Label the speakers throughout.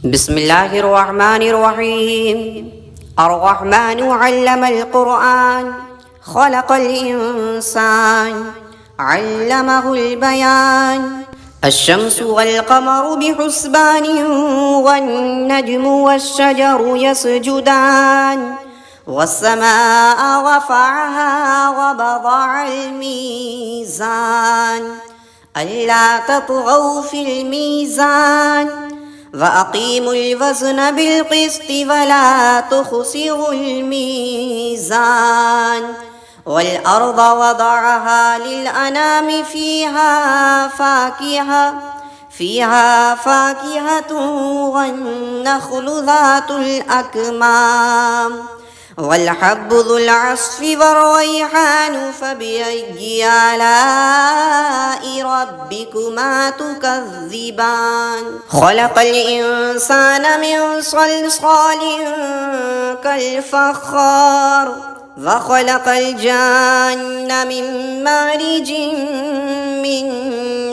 Speaker 1: بسم الله الرحمن الرحيم. الرحمن علم القرآن، خلق الإنسان، علمه البيان. الشمس والقمر بحسبان، والنجم والشجر يسجدان. والسماء رفعها ووضع الميزان، ألا تطغوا في الميزان، وأقيموا الوزن بالقسط ولا تخسروا الميزان. والأرض وضعها للأنام، فيها فاكهة والنخل ذات الأكمام، والحب ذو العصف والريحان. فبأي آلاء ربكما تكذبان؟ خلق الإنسان من صلصال كالفخار، وخلق الجان من مارج من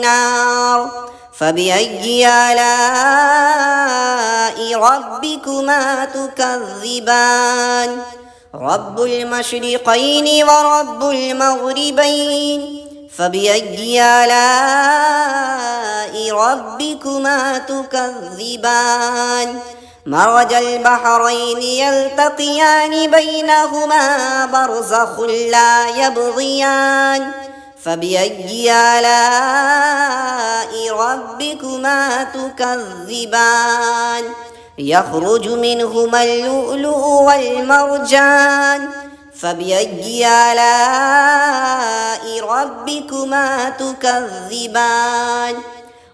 Speaker 1: نار. فبأي آلاء ربكما تكذبان؟ رب المشرقين ورب المغربين. فبأي آلاء ربكما تكذبان؟ مرج البحرين يلتقيان، بينهما برزخ لا يبغيان. فبأي آلاء ربكما تكذبان؟ يخرج منهما اللؤلؤ والمرجان. فبأي آلاء ربكما تكذبان؟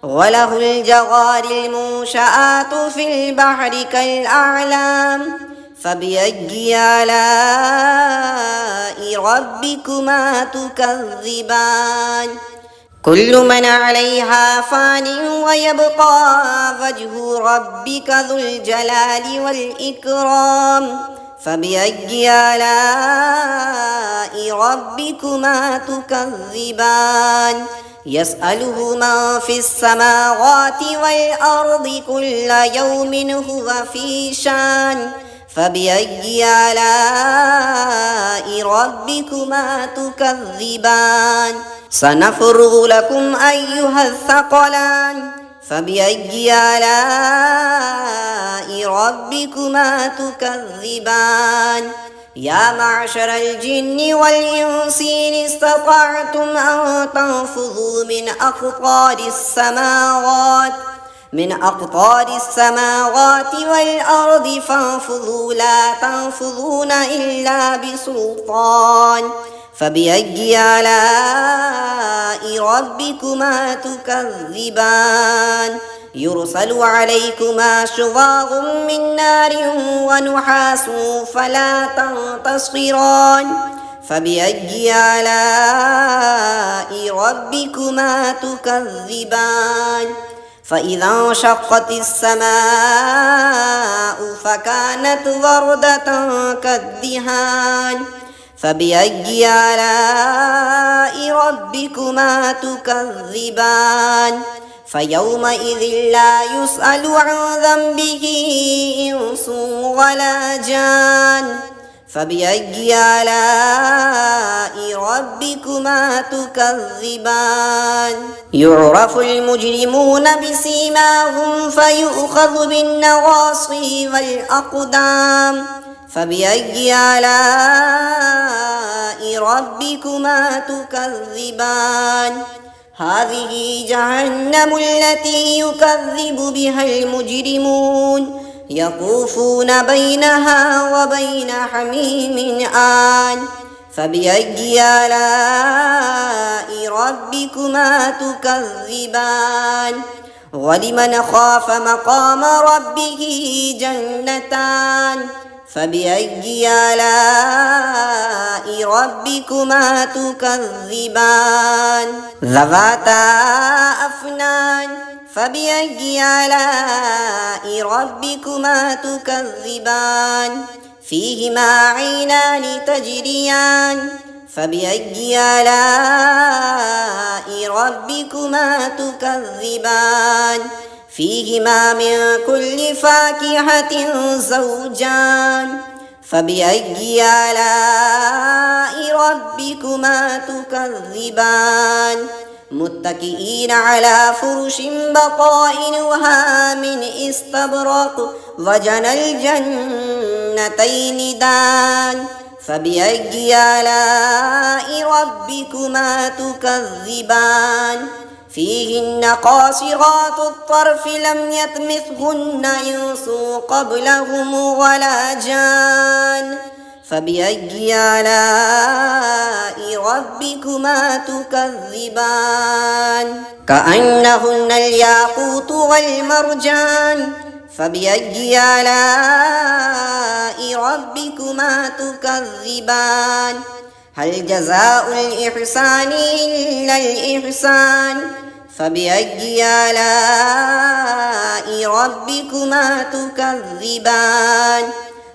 Speaker 1: وله الجوار المنشآت في البحر كالأعلام. فبأي آلاء ربكما تكذبان؟ كل من عليها فان، ويبقى وجه ربك ذو الجلال والإكرام. فبأي آلاء ربكما تكذبان؟ يسأله من في السماوات والأرض، كل يوم هو في شان. فبأي آلاء ربكما تكذبان؟ سنفرغ لكم أيها الثقلان. فبأي آلاء ربكما تكذبان؟ يا معشر الجن والإنس إن استطعتم أن تنفذوا من أقطار السماوات والأرض فانفذوا، لا تنفذون إلا بسلطان. فبأي آلاء ربكما تكذبان؟ يرسل عليكما شواظ من نار ونحاس فلا تنتصران. فبأي آلاء ربكما تكذبان؟ فإذا انشقت السماء فكانت وردة كالدهان. فبأي آلاء ربكما تكذبان؟ فيومئذ لا يسأل عن ذنبه إنس ولا جان. فبأي آلاء ربكما تكذبان؟ يعرف المجرمون بسيماهم، فيؤخذ بالنواصي والأقدام. فبأي آلاء ربكما تكذبان؟ هذه جهنم التي يكذب بها المجرمون، يطوفون بينها وبين حميم آن. فبأي آلاء ربكما تكذبان؟ ولمن خاف مقام ربه جنتان. فبأي آلاء ربكما تكذبان؟ ذواتا أفنان. فبأي آلاء ربكما تكذبان؟ فيهما عينان تجريان. فبأي آلاء ربكما تكذبان؟ فيهما من كل فاكهة زوجان فبأي آلاء ربكما تكذبان متكئين على فرش بطائنها من استبرق وجنى الجنتين دان فبأي آلاء ربكما تكذبان فيهن قاصرات الطرف لم يطمثهن إنس قبلهم ولا جان فبأي آلاء ربكما تكذبان كأنهن الياقوت والمرجان فبأي آلاء ربكما تكذبان هل جزاء الإحسان إلا الإحسان فبأي آلاء ربكما تكذبان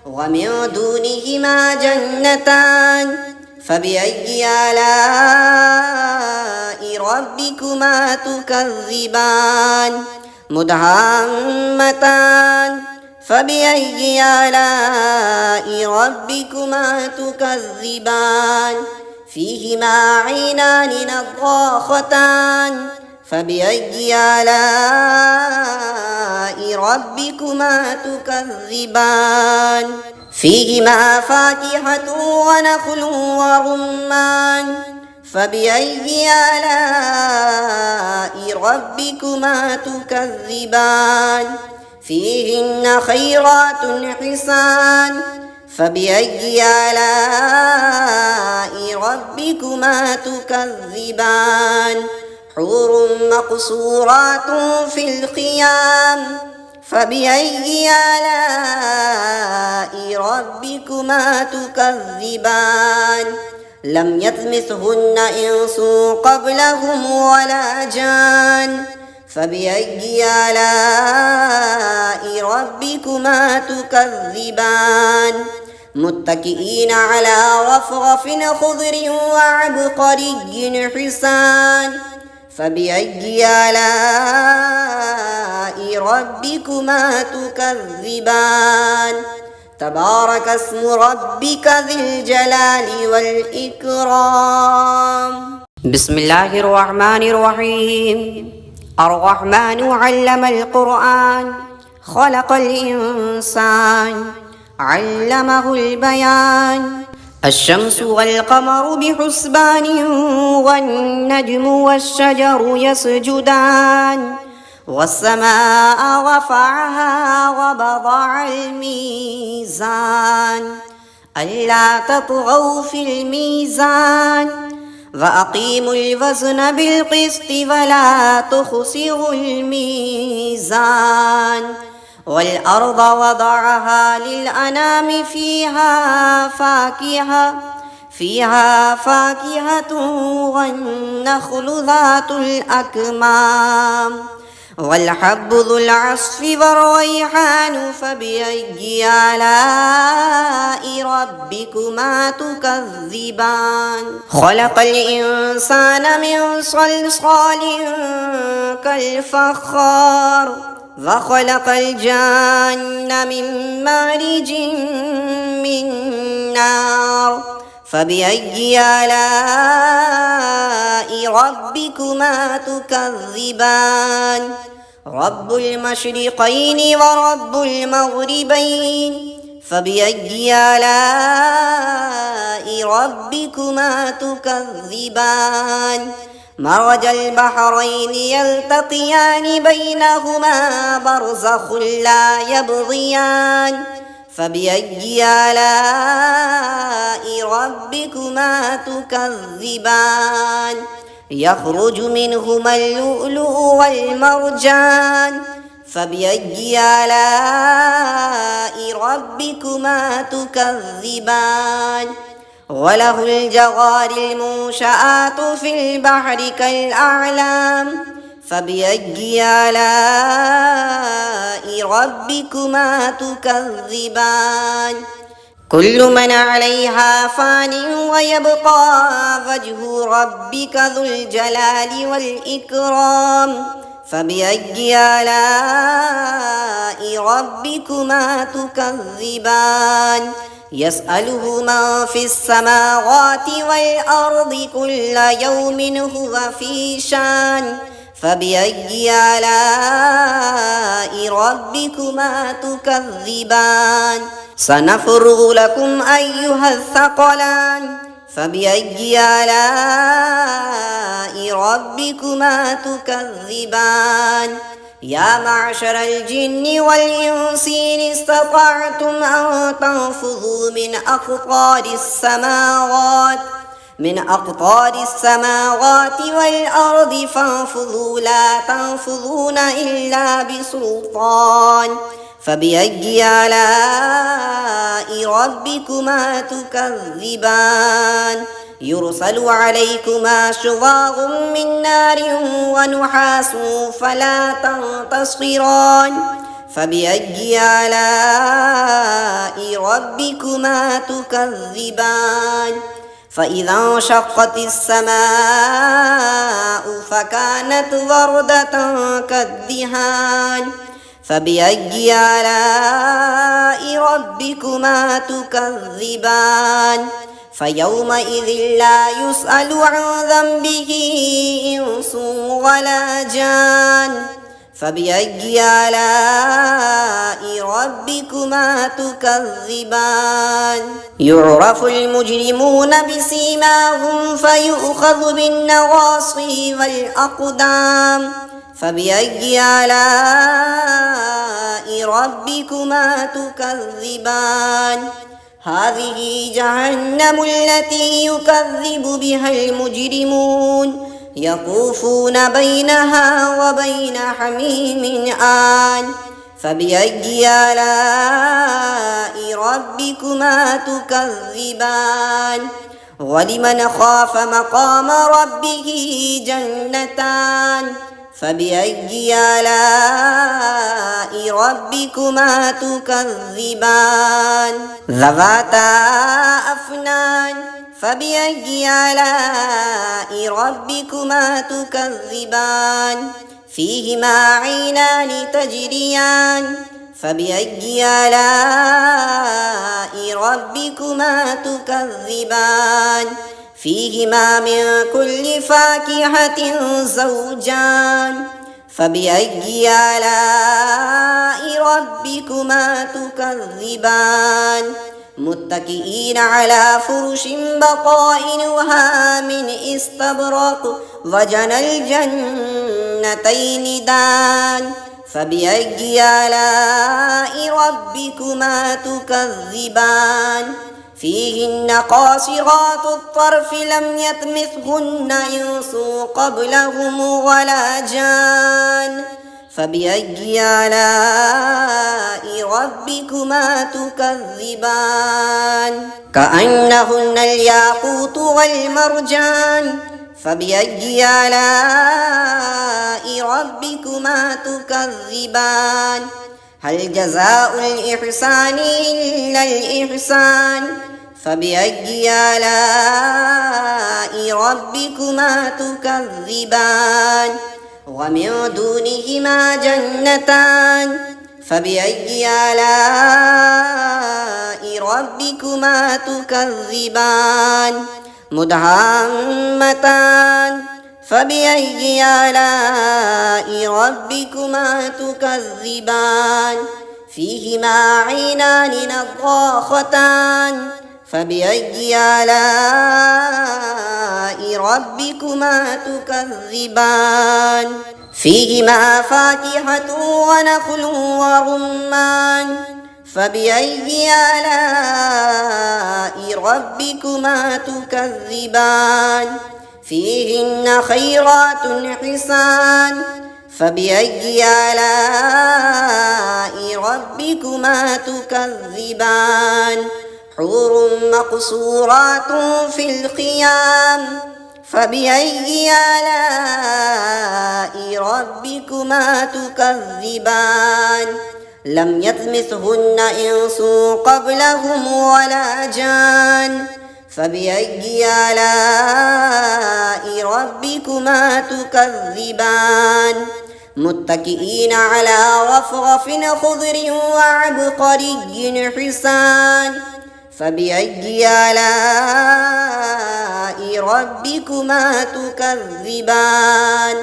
Speaker 1: ومن دونهما جنتان فبأي آلاء ربكما تكذبان مدهامتان فبأي آلاء ربكما تكذبان فيهما عينان نضاختان فبأي آلاء ربكما تكذبان فيهما فاكهة ونخل ورمان فبأي آلاء ربكما تكذبان فيهن خيرات حسان فبأي آلاء ربكما تكذبان حور مقصورات في الخيام فبأي آلاء ربكما تكذبان لم يطمثهن إنس قبلهم ولا جان فبأي آلاء ربكما تكذبان متكئين على رفرف خضر وعبقري حسان فبأي آلاء ربكما تكذبان تبارك اسم ربك ذي الجلال والإكرام بسم الله الرحمن الرحيم الرحمن علم القرآن خلق الإنسان علمه البيان الشمس والقمر بحسبان والنجم والشجر يسجدان والسماء رفعها ووضع الميزان ألا تطغوا في الميزان وأقيموا الوزن بالقسط ولا تخسروا الميزان والأرض وضعها للأنام فيها فاكهة والنخل ذات الأكمام والحب ذو العصف والريحان فبأي آلاء ربكما تكذبان خلق الإنسان من صلصال كالفخار وخلق الجان من مارج من نار فبأي آلاء ربكما تكذبان رب المشرقين ورب المغربين فبأي آلاء ربكما تكذبان مرج البحرين يلتقيان بينهما برزخ لا يبغيان فبأي آلاء ربكما تكذبان يخرج منهما اللؤلؤ والمرجان فبأي آلاء ربكما تكذبان وله الجوار المنشآت في البحر كالأعلام فبأي آلاء ربكما تكذبان كل من عليها فان ويبقى وجه ربك ذو الجلال والإكرام فبأي آلاء ربكما تكذبان يسأله من في السماوات والأرض كل يوم هو في شان فبأي آلاء ربكما تكذبان سنفرغ لكم أيها الثقلان فبأي آلاء ربكما تكذبان يا معشر الجن والإنس إن استطعتم أن تنفذوا من أقطار السماوات والأرض فانفذوا لا تنفذون إلا بسلطان فبأي آلاء ربكما تكذبان يرسل عليكما شواظ من نار ونحاس فلا تنتصران فبأي آلاء ربكما تكذبان فإذا انشقت السماء فكانت وردة كالدهان فبأي آلاء ربكما تكذبان فيومئذ لا يسأل عن ذنبه إنس ولا جان فبأي آلاء ربكما تكذبان يعرف المجرمون بسيماهم فيؤخذ بالنواصي والأقدام فبأي آلاء ربكما تكذبان هذه جهنم التي يكذب بها المجرمون يطوفون بينها وبين حميم آن فبأي آلاء ربكما تكذبان ولمن خاف مقام ربه جنتان فبأي آلاء ربكما تكذبان ذواتا أفنان فبأي آلاء ربكما تكذبان فيهما عينان تجريان فبأي آلاء ربكما تكذبان فيهما من كل فاكهة زوجان فبأي آلاء ربكما تكذبان متكئين على فرش بطائنها من استبرق وجنى الجنتين دان فبأي آلاء ربكما تكذبان فيهن قاصرات الطرف لم يطمثهن إنس قبلهم ولا جان فبأي آلاء ربكما تكذبان كأنهن الياقوت والمرجان فبأي آلاء ربكما تكذبان هل جزاء الإحسان إلا الإحسان فبأي آلاء ربكما تكذبان ومن دونهما جنتان فبأي آلاء ربكما تكذبان مدهامتان فبأي آلاء ربكما تكذبان فيهما عينان نضاختان فبأي آلاء ربكما تكذبان فيهما فاكهة ونخل ورمان فبأي آلاء ربكما تكذبان فيهن خيرات حسان فبأي آلاء ربكما تكذبان حور مقصورات في الخيام فبأي آلاء ربكما تكذبان لم يطمثهن إنس قبلهم ولا جان فبأي آلاء ربكما تكذبان متكئين على رفرف خضر وعبقري حسان فبأي آلاء ربكما تكذبان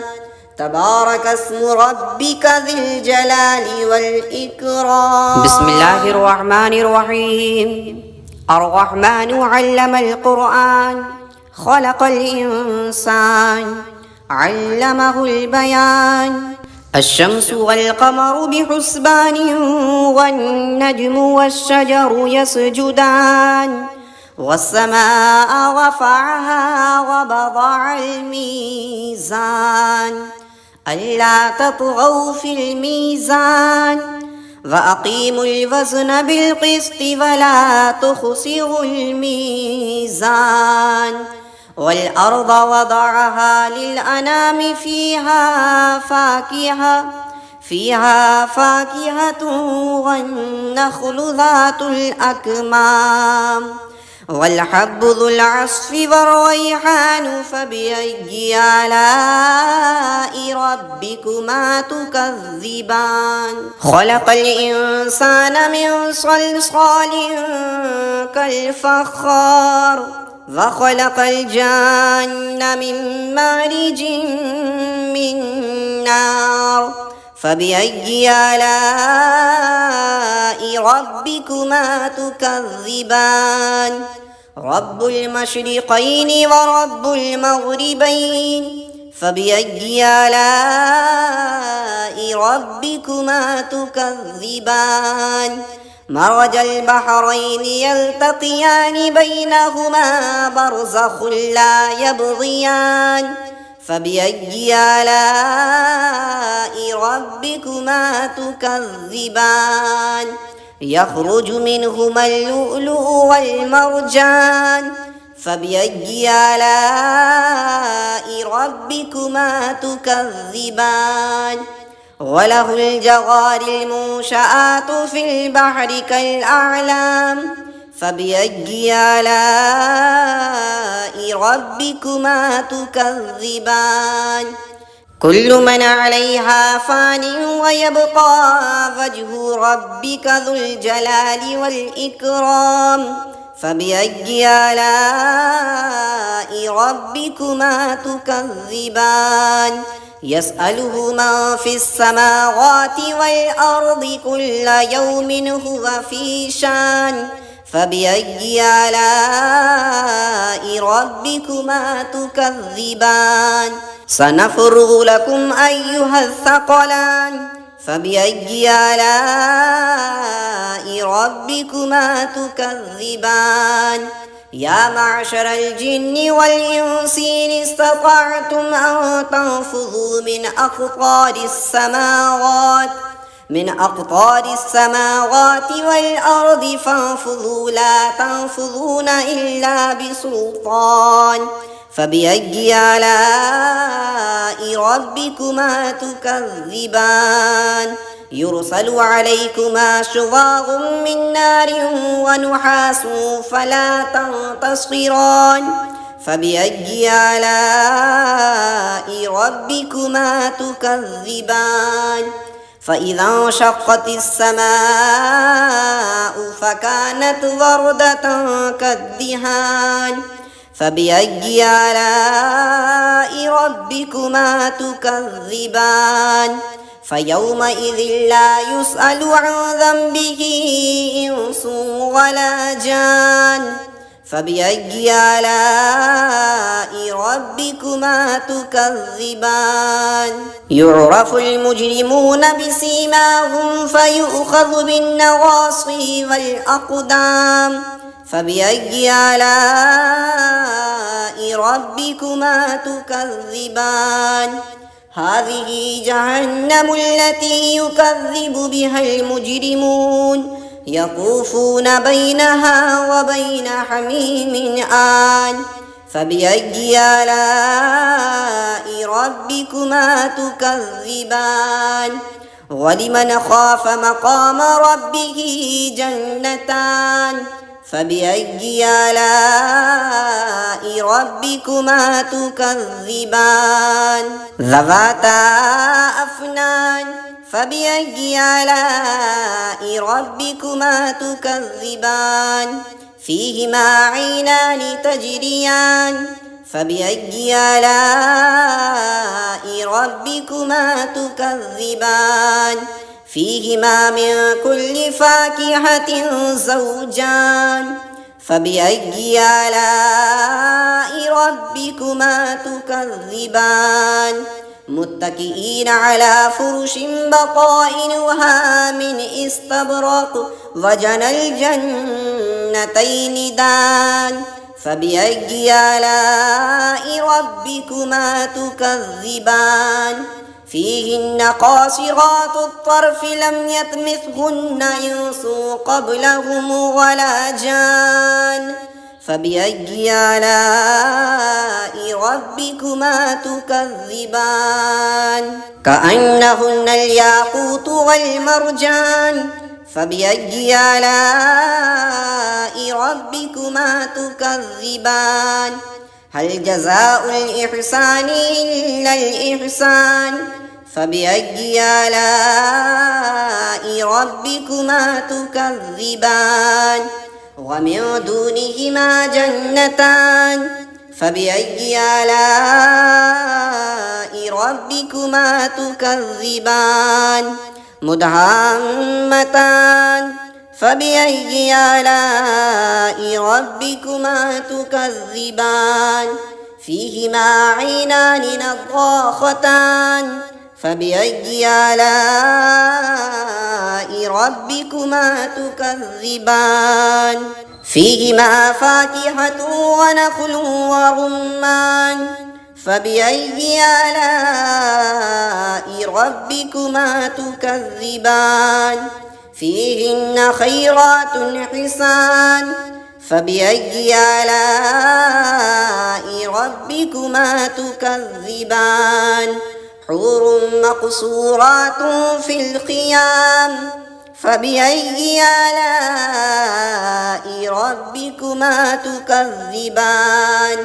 Speaker 1: تبارك اسم ربك ذي الجلال والإكرام.
Speaker 2: بسم الله الرحمن الرحيم. الرحمن علم القرآن خلق الإنسان علمه البيان. الشمس والقمر بحسبان والنجم والشجر يسجدان والسماء رفعها ووضع الميزان ألا تطغوا في الميزان وأقيموا الوزن بالقسط ولا تخسروا الميزان والأرض وضعها للأنام فيها فاكهة والنخل ذات الأكمام والحب ذو العصف والريحان فبأي آلاء ربكما تكذبان. خلق الإنسان من صلصال كالفخار وخلق الجان من مارج من نار فبأي آلاء ربكما تكذبان. رب المشرقين ورب المغربين فبأي آلاء ربكما تكذبان. مرج البحرين يلتقيان بينهما برزخ لا يبغيان فبأي آلاء ربكما تكذبان. يخرج منهما اللؤلؤ والمرجان فبأي آلاء ربكما تكذبان. وله الجوار المنشآت في البحر كالأعلام فبأي آلاء ربكما تكذبان. كل من عليها فان ويبقى وجه ربك ذو الجلال والإكرام فبأي آلاء ربكما تكذبان. يسأله من في السماوات والأرض كل يوم هو في شان فبأي آلاء ربكما تكذبان. سنفرغ لكم أيها الثقلان فبأي آلاء ربكما تكذبان. يا معشر الجن والإنس إن استطعتم أن تنفذوا من أقطار السماوات والأرض فانفذوا لا تنفذون إلا بسلطان فبأي آلاء ربكما تكذبان. يرسل عليكما شواظ من نار ونحاس فلا تنتصران فبأي آلاء ربكما تكذبان. فإذا انشقت السماء فكانت وردة كالدهان فبأي آلاء ربكما تكذبان. فيومئذ لا يسأل عن ذنبه إنس ولا جان فبأي آلاء ربكما تكذبان. يعرف المجرمون بسيماهم فيؤخذ بالنواصي والأقدام فبأي آلاء ربكما تكذبان. هذه جهنم التي يكذب بها المجرمون يطوفون بينها وبين حميم آن فبأي آلاء ربكما تكذبان. ولمن خاف مقام ربه جنتان فبأي آلاء ربكما تكذبان ذواتا أفنان فبأي آلاء ربكما تكذبان فيهما عينان تجريان فبأي آلاء ربكما تكذبان فيهما من كل فاكهة زوجان فبأي آلاء ربكما تكذبان متكئين على فرش بطائنها من استبرق وجنى الجنتين دان فبأي آلاء ربكما تكذبان فيهن قاصرات الطرف لم يطمثهن إنس قبلهم ولا جان فبأي آلاء ربكما تكذبان كأنهن الياقوت والمرجان فبأي آلاء ربكما تكذبان هل جزاء الإحسان إلا الإحسان فبأي آلاء ربكما تكذبان ومن دونهما جنتان فبأي آلاء ربكما تكذبان مدهامتان فبأي آلاء ربكما تكذبان فيهما عينان نضاختان فبأي آلاء ربكما تكذبان فيهما فاكهة ونخل ورمان فبأي آلاء ربكما تكذبان فيهن خيرات حسان فبأي آلاء ربكما تكذبان حور مقصورات في الخيام فبأي آلاء ربكما تكذبان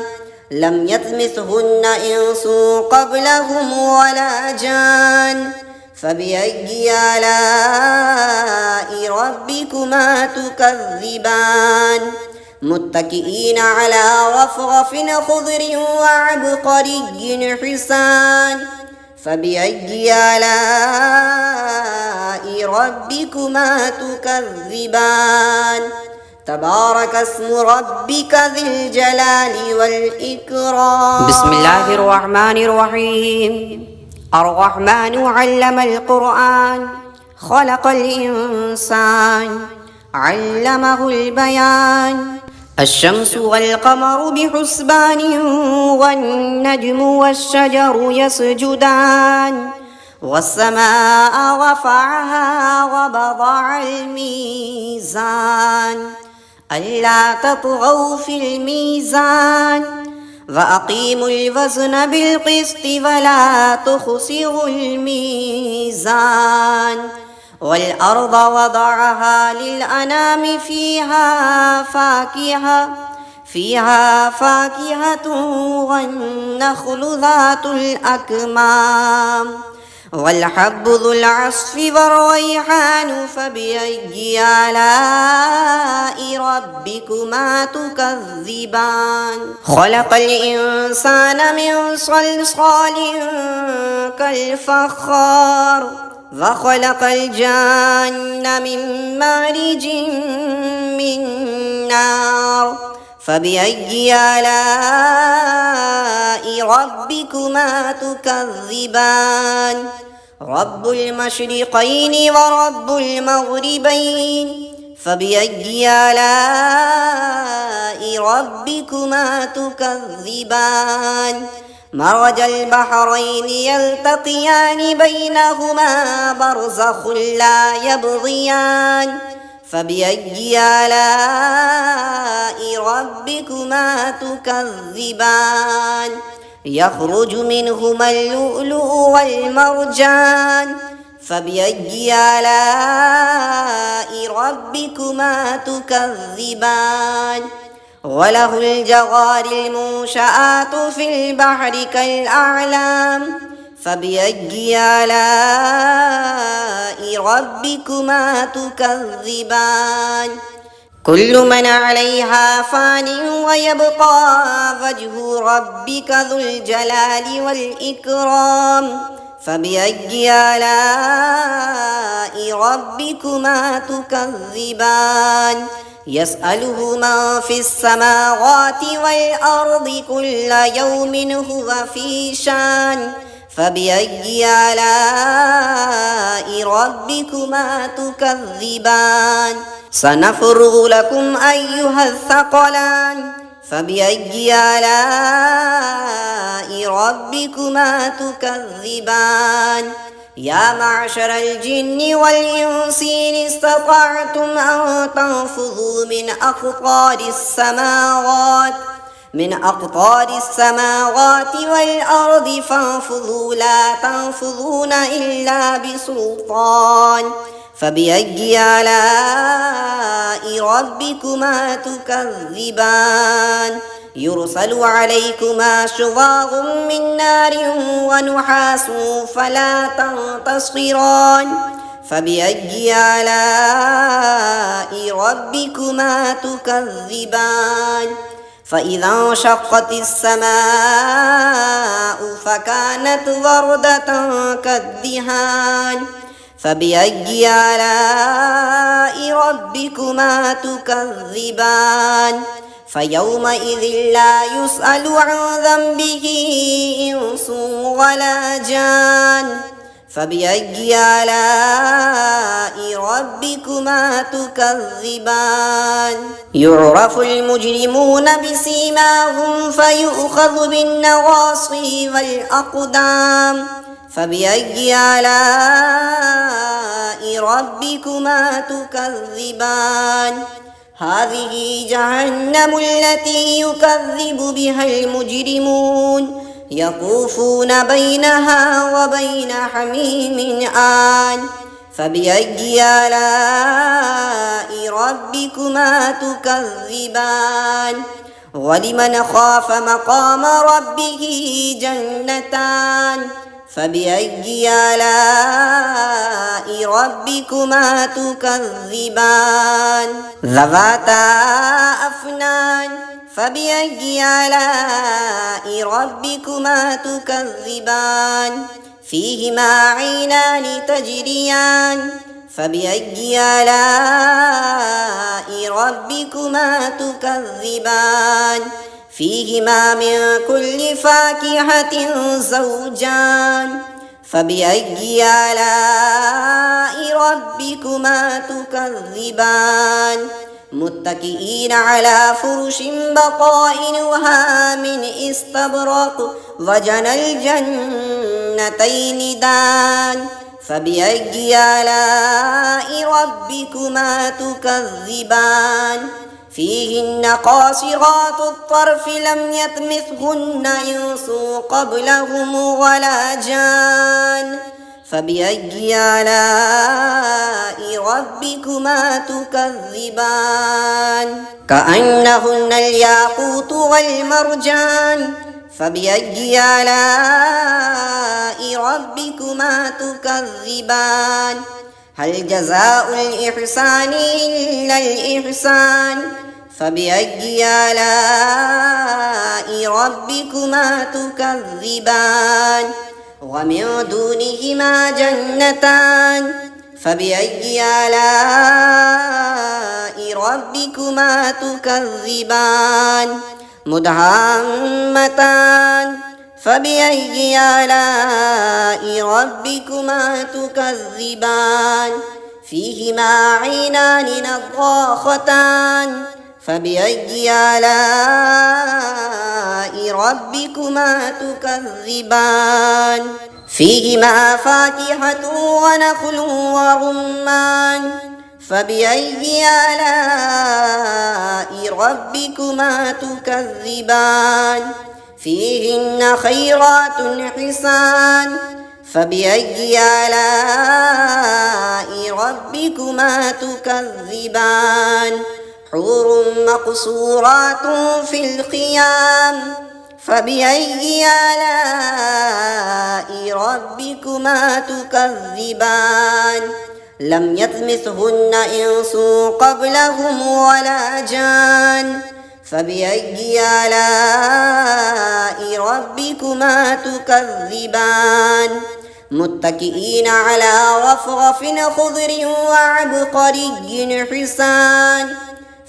Speaker 2: لم يطمثهن إنس قبلهم ولا جان فبأي آلاء ربكما تكذبان متكئين على رفرف خضر وعبقري حسان فبأي آلاء ربكما تكذبان تبارك اسم ربك ذي الجلال والإكرام
Speaker 1: بسم الله الرحمن الرحيم الرحمن علم القرآن خلق الإنسان علمه البيان الشمس والقمر بحسبان والنجم والشجر يسجدان والسماء رفعها ووضع الميزان ألا تطغوا في الميزان وأقيموا الوزن بالقسط ولا تخسروا الميزان والأرض وضعها للأنام فيها فاكهة والنخل ذات الأكمام والحب ذو العصف والريحان فبأي آلاء ربكما تكذبان خلق الإنسان من صلصال كالفخار وخلق الجان من مارج من نار فبأي آلاء ربكما تكذبان رب المشرقين ورب المغربين فبأي آلاء ربكما تكذبان مرج البحرين يلتقيان بينهما برزخ لا يبغيان فبأي آلاء ربكما تكذبان يخرج منهما اللؤلؤ والمرجان فبأي آلاء ربكما تكذبان وله الجوار المنشآت في البحر كالأعلام فبأي آلاء ربكما تكذبان كل من عليها فان ويبقى وجه ربك ذو الجلال والإكرام فبأي آلاء ربكما تكذبان يسأله من في السماوات والأرض كل يوم هو في شان فبأي آلاء ربكما تكذبان سنفرغ لكم أيها الثقلان فبأي آلاء ربكما تكذبان يا معشر الجن والإنس إن استطعتم أن تنفذوا من أقطار السماوات والأرض فانفذوا لا تنفذون إلا بسلطان فبأي آلاء ربكما تكذبان يرسل عليكما شواظ من نار ونحاس فلا تنتصران فبأي آلاء ربكما تكذبان فإذا انشقت السماء فكانت وردة كالدهان فبأي آلاء ربكما تكذبان فيومئذ لا يسأل عن ذنبه إنس ولا جان فبأي آلاء ربكما تكذبان يعرف المجرمون بسيماهم فيؤخذ بالنواصي والأقدام فبأي آلاء ربكما تكذبان هذه جهنم التي يكذب بها المجرمون يطوفون بينها وبين حميم آن فبأي آلاء ربكما تكذبان ولمن خاف مقام ربه جنتان فبأي آلاء ربكما تكذبان ذواتا أفنان فبأي آلاء ربكما تكذبان فيهما عينان تجريان فبأي آلاء ربكما تكذبان فيهما من كل فاكهة زوجان فبأي آلاء ربكما تكذبان متكئين على فرش بطائنها من استبرق وجنى الجنتين دان فبأي آلاء ربكما تكذبان فيهن قاصرات الطرف لم يطمثهن إنس قبلهم ولا جان فبأي آلاء ربكما تكذبان كأنهن الياقوت والمرجان فبأي آلاء ربكما تكذبان هل جزاء الإحسان إلا الإحسان فبأي آلاء ربكما تكذبان ومن دونهما جنتان فبأي آلاء ربكما تكذبان مدهامتان فبأي آلاء ربكما تكذبان فيهما عينان نضاختان فبأي آلاء ربكما تكذبان فيهما فاكهة ونخل ورمان فبأي آلاء ربكما تكذبان فيهن خيرات حسان
Speaker 2: فبأي آلاء ربكما تكذبان حور مقصورات في الخيام فبأي آلاء ربكما تكذبان لم يطمثهن إنس قبلهم ولا جان فبأي آلاء ربكما تكذبان متكئين على رفرف خضر وعبقري حسان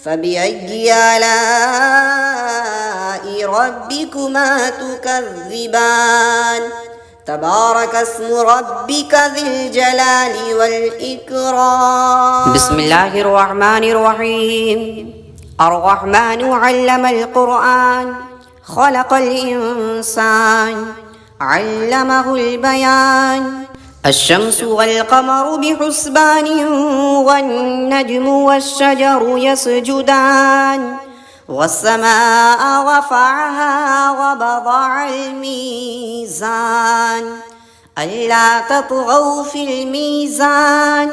Speaker 2: فبأي آلاء ربكما تكذبان تبارك اسم ربك ذي الجلال والإكرام
Speaker 1: بسم الله الرحمن الرحيم الرحمن علم القرآن خلق الإنسان علمه البيان الشمس والقمر بحسبان والنجم والشجر يسجدان والسماء رفعها ووضع الميزان ألا تطغوا في الميزان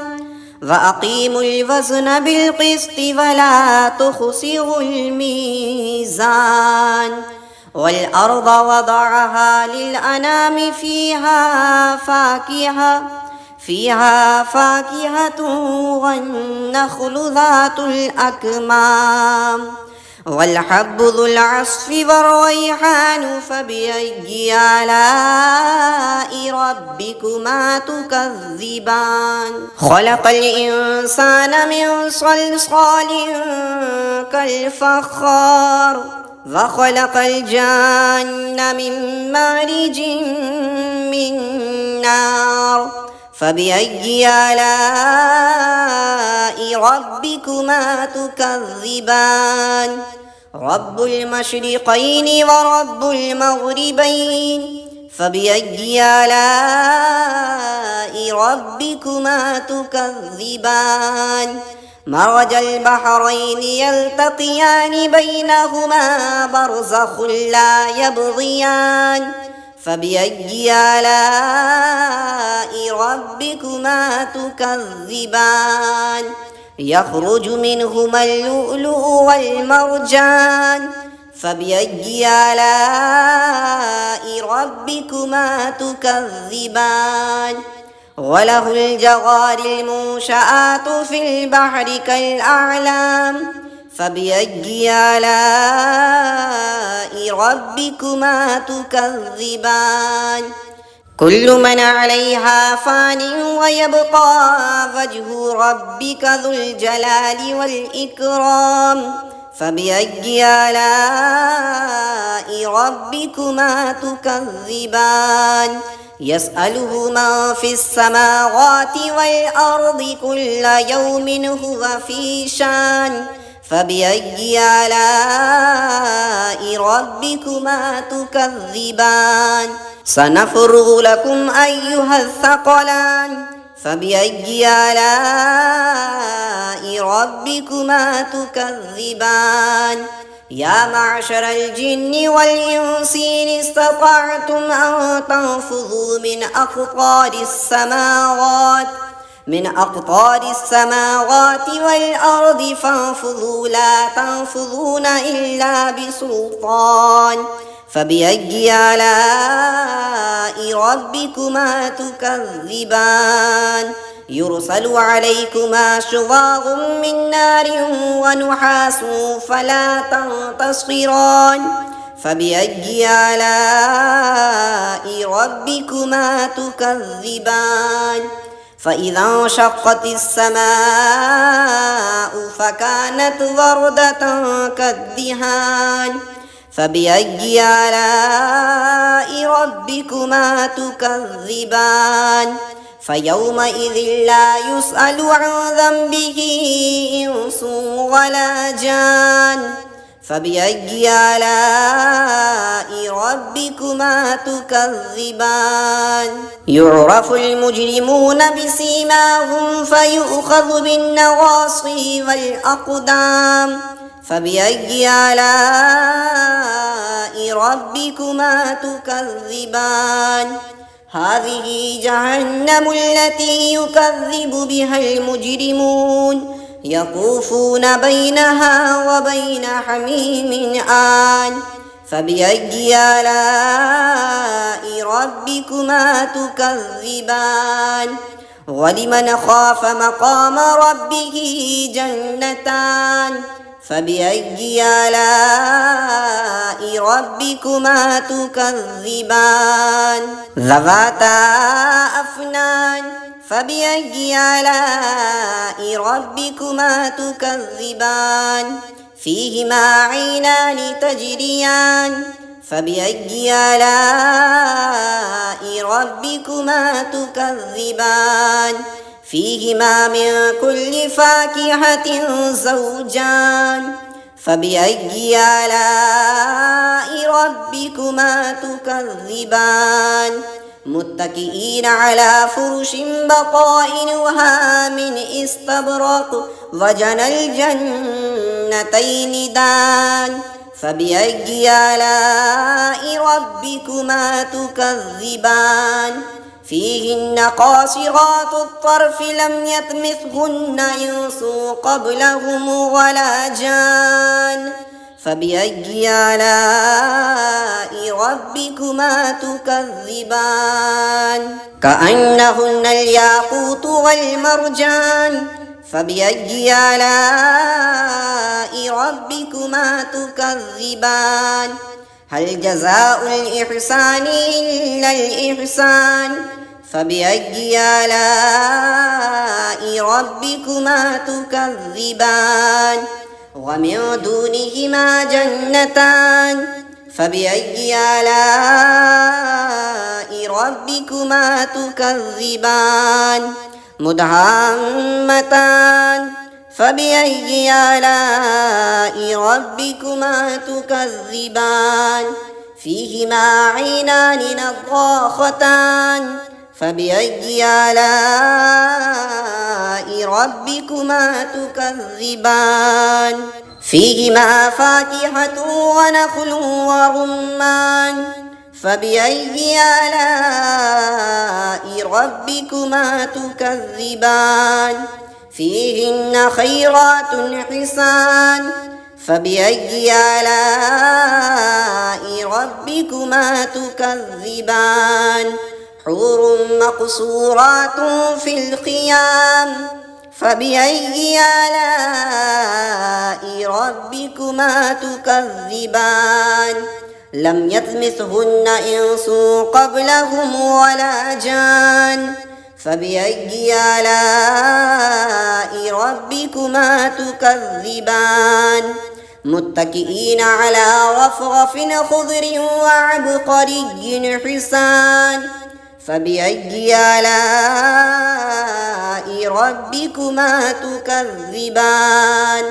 Speaker 1: وأقيموا الوزن بالقسط ولا تخسروا الميزان والأرض وضعها للأنام فيها فاكهة والنخل ذات الأكمام والحب ذو العصف والريحان فبأي آلاء ربكما تكذبان خلق الإنسان من صلصال كالفخار وخلق الجان من مارج من نار فبأي آلاء ربكما تكذبان رب المشرقين ورب المغربين فبأي آلاء ربكما تكذبان مرج البحرين يلتقيان بينهما برزخ لا يبغيان فبأي آلاء ربكما تكذبان يخرج منهما اللؤلؤ والمرجان فبأي آلاء ربكما تكذبان وله الجوار المنشآت في البحر كالأعلام فبأي آلاء ربكما تكذبان كل من عليها فان ويبقى وجه ربك ذو الجلال والإكرام فبأي آلاء ربكما تكذبان يسأله من في السماوات والأرض كل يوم هو في شان فبأي آلاء ربكما تكذبان سنفرغ لكم أيها الثقلان فبأي آلاء ربكما تكذبان يا معشر الجن والإنس إن استطعتم أن تنفذوا من أقطار السماوات والأرض فانفذوا لا تنفذون إلا بسلطان فبأي آلاء ربكما تكذبان يرسل عليكما شواظ من نار ونحاس فلا تنتصران فبأي آلاء ربكما تكذبان فإذا انشقت السماء فكانت وردة كالدهان فبأي آلاء ربكما تكذبان فيومئذ لا يسأل عن ذنبه إنس ولا جان فبأي آلاء ربكما تكذبان يعرف المجرمون بسيماهم فيؤخذ بالنواصي والأقدام فبأي آلاء ربكما تكذبان هذه جهنم التي يكذب بها المجرمون يطوفون بينها وبين حميم آن فبأي آلاء ربكما تكذبان ولمن خاف مقام ربه جنتان فبأي آلاء ربكما تكذبان ذواتا أفنان فبأي آلاء ربكما تكذبان فيهما عينان تجريان فبأي آلاء ربكما تكذبان فيهما من كل فاكهة زوجان فبأي آلاء ربكما تكذبان متكئين على فرش بطائنها من استبرق وجنى الجنتين دان فبأي آلاء ربكما تكذبان فيهن قاصرات الطرف لم يطمثهن إنس قبلهم ولا جان فبأي آلاء ربكما تكذبان كأنهن الياقوت والمرجان فبأي آلاء ربكما تكذبان هل جزاء الإحسان إلا الإحسان فبأي آلاء ربكما تكذبان ومن دونهما جنتان فبأي آلاء ربكما تكذبان مدهامتان فبأي آلاء ربكما تكذبان فيهما عينان نضاختان فبأي آلاء ربكما تكذبان فيهما فاكهة ونخل ورمان فبأي آلاء ربكما تكذبان فيهن خيرات حسان فبأي آلاء ربكما تكذبان حور مقصورات في الخيام فبأي آلاء ربكما تكذبان لم يطمثهن إنس قبلهم ولا جان فبأي آلاء ربكما تكذبان متكئين على رفرف خضر وعبقري حسان فبأي آلاء ربكما تكذبان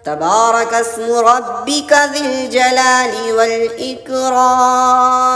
Speaker 1: تبارك اسم ربك ذي الجلال والإكرام.